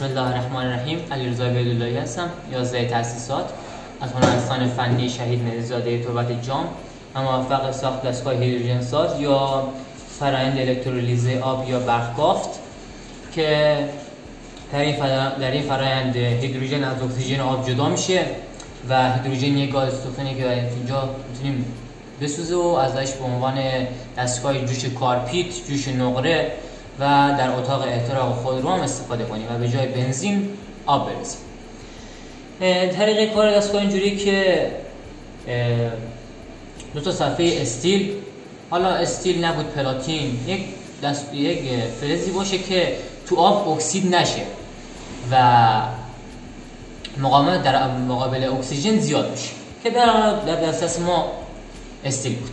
بسم الله الرحمن الرحیم. علیرضا عبیداللهی هستم، 11 تاسیسات از هنرستان فنی شهید مهدی‌زاده تربت جام و موفق ساخت دستگاه هیدروژن ساز یا فرآیند الکترولیز آب یا برق‌بافت که در این فرآیند هیدروژن از اکسیژن آب جدا میشه و هیدروژن یک گاز استخوانی که اینجا میتونیم بسوزه و ازش به عنوان دستگاه جوش کارپیت، جوش نقره و در اتاق احتراق خودرو هم استفاده کنیم و به جای بنزین آب برسیم. طریق کار دستگاه اینجوری که دو تا صفحه استیل، حالا استیل نبود پلاتین، یک فلزی باشه که تو آب اکسید نشه و مقاومت در مقابل اکسیژن زیاد میشه که در دسترس ما استیل بود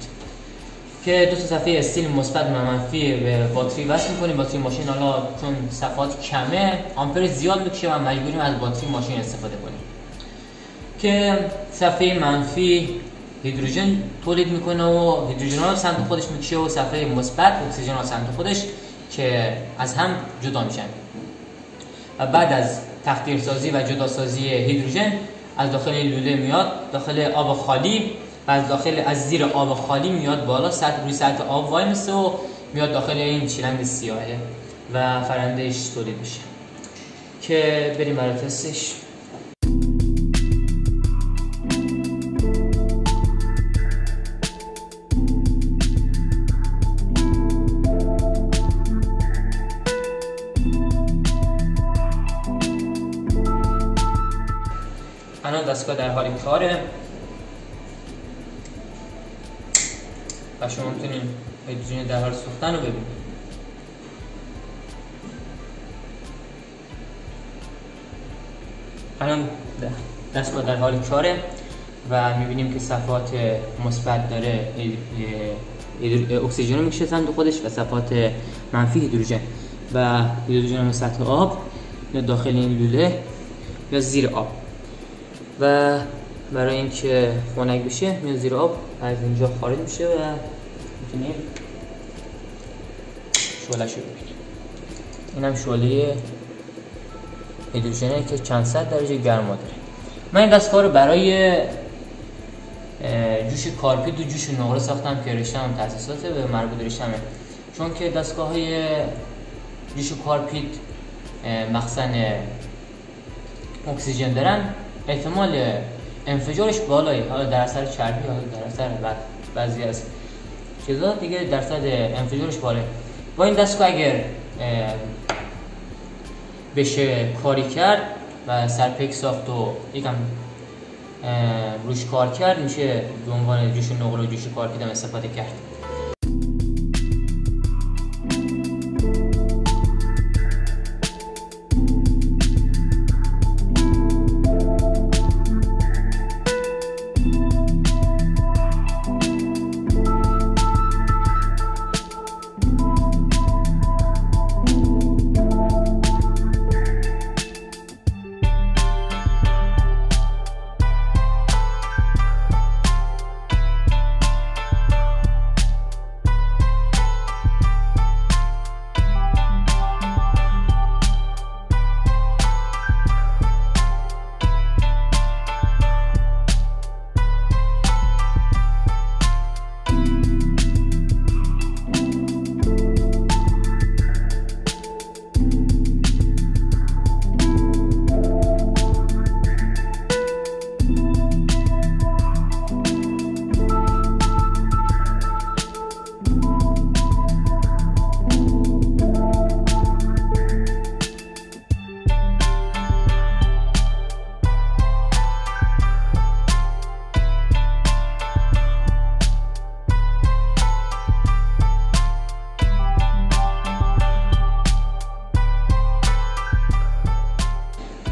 که دو تا صفحه استیل مثبت و منفی به باتری وصل می‌کنیم. باتری ماشین حالا چون صفحات کمه آمپر زیاد میکشه و مجبوریم از باتری ماشین استفاده کنیم که صفحه منفی هیدروژن تولید میکنه و هیدروژن ها رو سمت خودش میکشه و صفحه مثبت اکسیژن ها سمت خودش که از هم جدا میشن و بعد از تخدیرسازی و جداسازی هیدروژن از داخل لوله میاد داخل آب خالی و از زیر آب خالی میاد بالا، روی سطح آب وای میسته و میاد داخل این چیلنگ سیاهه و فرآیندش تولید میشه که بریم برای تستش. الان دستگاه در حال کاره و شما میتونید هیدروژن در حال سوختن رو ببینید. الان دستگاه در حال کاره و میبینیم که صفحات مثبت داره اکسیژن رو میکشه سمت خودش و صفحات منفی هیدروژن و هیدروژن سطح آب یا داخل این لوله یا زیر آب و برای اینکه خنک بشه میاد زیر آب از اینجا خارج میشه و میتونیم شعله‌شو ببینیم. اینم شعله هیدروژنه که چند صد درجه گرما داره. من این دستگاه رو برای جوش کارپیت و جوش نقره ساختم که رشته‌ام تاسیسات به مربوط رشته‌مه، چون که دستگاه‌های جوش کارپیت مخزن اکسیژن دارن، احتمال انفجارش بالایی، حالا در اثر چربی یا در اثر بعضی از چیزا دیگه درصد انفجارش بالاه. با این دستگاه اگر بشه کاری کرد و سرپیک ساخت و یکم روش کار کرد میشه به عنوان جوش نقره و جوش کارپیت هم استفاده کرد.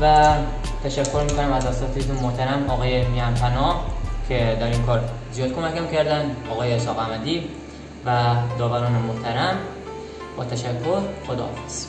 و تشکر میکنم از اساتید محترم آقای میانپناه که در این کار زیاد کمکم کردن، آقای اسحاق احمدی و داوران محترم. با تشکر، خداحافظ.